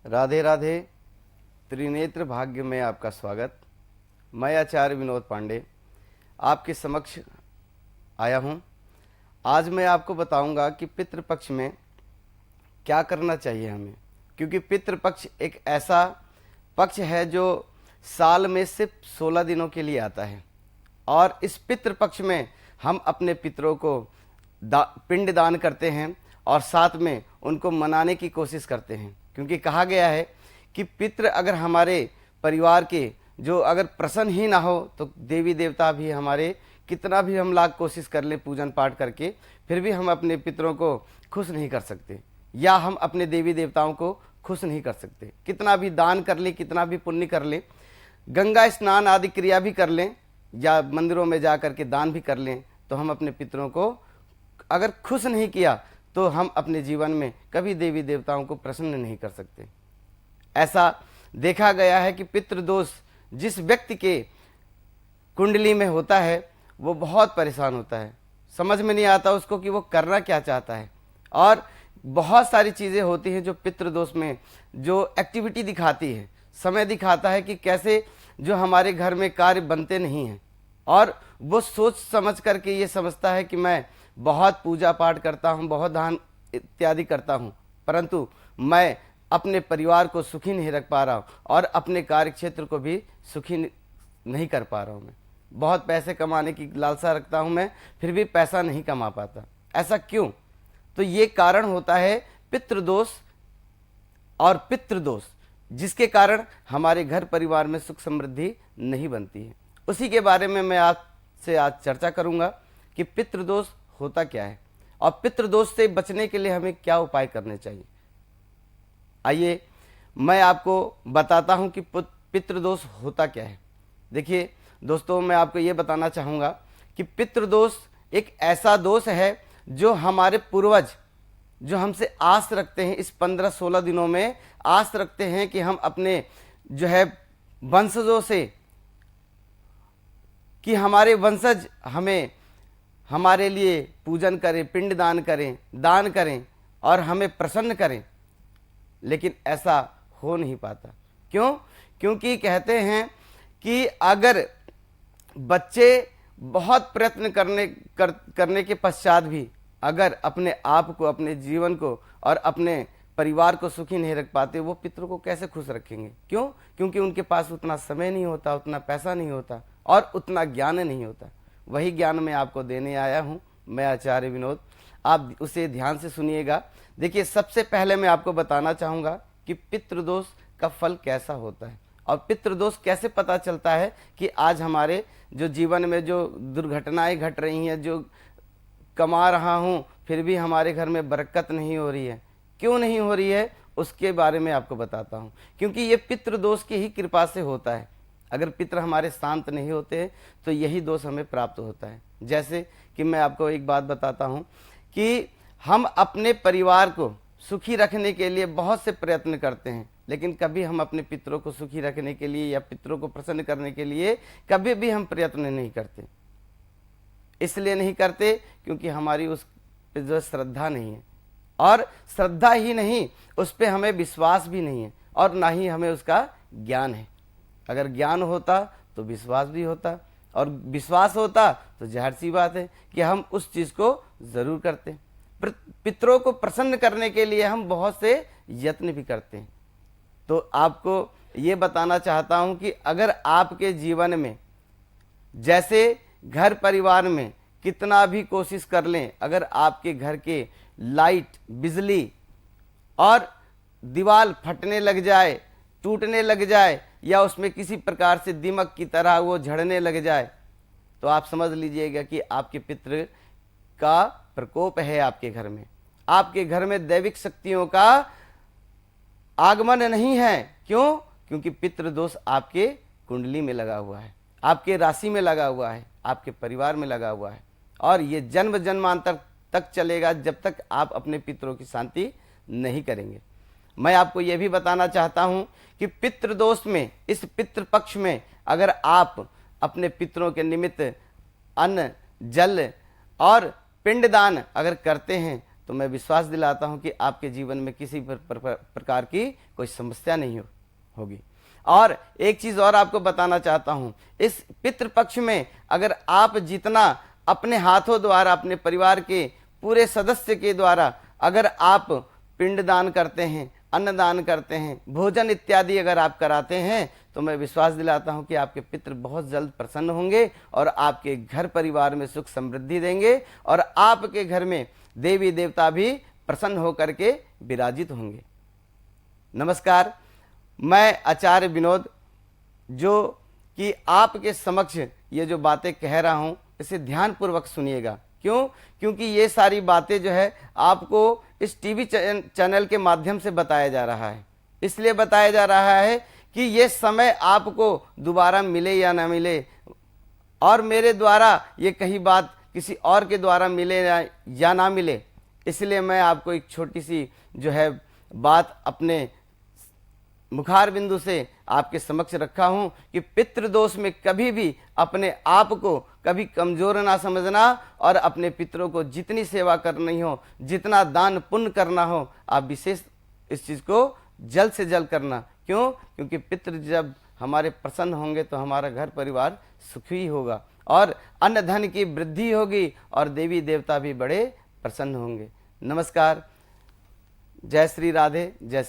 राधे राधे। त्रिनेत्र भाग्य में आपका स्वागत। मैं आचार्य विनोद पांडे आपके समक्ष आया हूँ। आज मैं आपको बताऊंगा कि पितृपक्ष में क्या करना चाहिए हमें, क्योंकि पितृपक्ष एक ऐसा पक्ष है जो साल में सिर्फ 16 दिनों के लिए आता है और इस पितृपक्ष में हम अपने पितरों को पिंड दान करते हैं और साथ में उनको मनाने की कोशिश करते हैं, क्योंकि कहा गया है कि पितृ अगर हमारे परिवार के जो अगर प्रसन्न ही ना हो तो देवी देवता भी हमारे कितना भी हम लाख कोशिश कर लें पूजन पाठ करके फिर भी हम अपने पितरों को खुश नहीं कर सकते, या हम अपने देवी देवताओं को खुश नहीं कर सकते। कितना भी दान कर लें, कितना भी पुण्य कर लें, गंगा स्नान आदि क्रिया भी कर लें या मंदिरों में जा कर के दान भी कर लें, तो हम अपने पितरों को अगर खुश नहीं किया तो हम अपने जीवन में कभी देवी देवताओं को प्रसन्न नहीं कर सकते। ऐसा देखा गया है कि पितृदोष जिस व्यक्ति के कुंडली में होता है वो बहुत परेशान होता है, समझ में नहीं आता उसको कि वो करना क्या चाहता है। और बहुत सारी चीज़ें होती हैं जो पितृदोष में जो एक्टिविटी दिखाती है, समय दिखाता है कि कैसे जो हमारे घर में कार्य बनते नहीं हैं, और वो सोच समझ करके ये समझता है कि मैं बहुत पूजा पाठ करता हूँ, बहुत दान इत्यादि करता हूँ, परंतु मैं अपने परिवार को सुखी नहीं रख पा रहा हूँ और अपने कार्य क्षेत्र को भी सुखी नहीं कर पा रहा हूँ। मैं बहुत पैसे कमाने की लालसा रखता हूँ, मैं फिर भी पैसा नहीं कमा पाता। ऐसा क्यों? तो ये कारण होता है पितृदोष और पितृदोष, जिसके कारण हमारे घर परिवार में सुख समृद्धि नहीं बनती है। उसी के बारे में मैं आपसे आज चर्चा करूंगा कि पितृदोष होता क्या है और पितृदोष से बचने के लिए हमें क्या उपाय करने चाहिए। आइए मैं आपको बताता हूं कि पितृदोष होता क्या है। देखिए दोस्तों, मैं आपको ये बताना चाहूँगा कि पितृदोष एक ऐसा दोष है जो हमारे पूर्वज जो हमसे आस रखते हैं, इस 15-16 दिनों में आस रखते हैं कि हम अपने जो है वंशजों से, कि हमारे वंशज हमें हमारे लिए पूजन करें, पिंड दान करें, दान करें और हमें प्रसन्न करें, लेकिन ऐसा हो नहीं पाता। क्यों? क्योंकि कहते हैं कि अगर बच्चे बहुत प्रयत्न करने के पश्चात भी अगर अपने आप को, अपने जीवन को और अपने परिवार को सुखी नहीं रख पाते, वो पितरों को कैसे खुश रखेंगे? क्यों? क्योंकि उनके पास उतना समय नहीं होता, उतना पैसा नहीं होता और उतना ज्ञान नहीं होता। वही ज्ञान मैं आपको देने आया हूँ, मैं आचार्य विनोद। आप उसे ध्यान से सुनिएगा। देखिए, सबसे पहले मैं आपको बताना चाहूँगा कि पितृदोष का फल कैसा होता है और पितृदोष कैसे पता चलता है कि आज हमारे जो जीवन में जो दुर्घटनाएं घट रही हैं, जो कमा रहा हूँ फिर भी हमारे घर में बरकत नहीं हो रही है, क्यों नहीं हो रही है, उसके बारे में आपको बताता हूँ। क्योंकि ये पितृदोष की ही कृपा से होता है। अगर पितृ हमारे शांत नहीं होते तो यही दोष हमें प्राप्त होता है। जैसे कि मैं आपको एक बात बताता हूँ कि हम अपने परिवार को सुखी रखने के लिए बहुत से प्रयत्न करते हैं, लेकिन कभी हम अपने पितरों को सुखी रखने के लिए या पितरों को प्रसन्न करने के लिए कभी भी हम प्रयत्न नहीं करते। इसलिए नहीं करते क्योंकि हमारी उस पर जो श्रद्धा नहीं है, और श्रद्धा ही नहीं, उस पर हमें विश्वास भी नहीं है और ना ही हमें उसका ज्ञान है। अगर ज्ञान होता तो विश्वास भी होता, और विश्वास होता तो जाहिर सी बात है कि हम उस चीज़ को ज़रूर करते। पितरों को प्रसन्न करने के लिए हम बहुत से यत्न भी करते हैं। तो आपको ये बताना चाहता हूँ कि अगर आपके जीवन में जैसे घर परिवार में कितना भी कोशिश कर लें, अगर आपके घर के लाइट, बिजली और दीवार फटने लग जाए, टूटने लग जाए, या उसमें किसी प्रकार से दीमक की तरह वो झड़ने लग जाए, तो आप समझ लीजिएगा कि आपके पितृ का प्रकोप है आपके घर में। आपके घर में दैविक शक्तियों का आगमन नहीं है। क्यों? क्योंकि पितृदोष आपके कुंडली में लगा हुआ है, आपके राशि में लगा हुआ है, आपके परिवार में लगा हुआ है, और ये जन्म जन्मांतर तक चलेगा जब तक आप अपने पितरों की शांति नहीं करेंगे। मैं आपको यह भी बताना चाहता हूं कि पितृदोष में, इस पितृपक्ष में अगर आप अपने पितरों के निमित्त अन्न, जल और पिंडदान अगर करते हैं तो मैं विश्वास दिलाता हूं कि आपके जीवन में किसी प्रकार की कोई समस्या नहीं होगी। और एक चीज और आपको बताना चाहता हूं, इस पितृपक्ष में अगर आप जितना अपने हाथों द्वारा, अपने परिवार के पूरे सदस्य के द्वारा अगर आप पिंड दान करते हैं, अन्नदान करते हैं, भोजन इत्यादि अगर आप कराते हैं, तो मैं विश्वास दिलाता हूं कि आपके पितृ बहुत जल्द प्रसन्न होंगे और आपके घर परिवार में सुख समृद्धि देंगे और आपके घर में देवी देवता भी प्रसन्न होकर के विराजित होंगे। नमस्कार, मैं आचार्य विनोद, जो कि आपके समक्ष ये जो बातें कह रहा हूं इसे ध्यानपूर्वक सुनिएगा। क्यों? क्योंकि ये सारी बातें जो है आपको इस टीवी चैनल के माध्यम से बताया जा रहा है। इसलिए बताया जा रहा है कि ये समय आपको दोबारा मिले या ना मिले, और मेरे द्वारा ये कही बात किसी और के द्वारा मिले या ना मिले, इसलिए मैं आपको एक छोटी सी जो है बात अपने मुखार बिंदु से आपके समक्ष रखा हूं कि पितृदोष में कभी भी अपने आप को कभी कमजोर ना समझना और अपने पितरों को जितनी सेवा करनी हो, जितना दान पुण्य करना हो, आप विशेष इस चीज को जल्द से जल्द करना। क्यों? क्योंकि पितृ जब हमारे प्रसन्न होंगे तो हमारा घर परिवार सुखी होगा और अन्न धन की वृद्धि होगी और देवी देवता भी बड़े प्रसन्न होंगे। नमस्कार, जय श्री राधे, जय श्री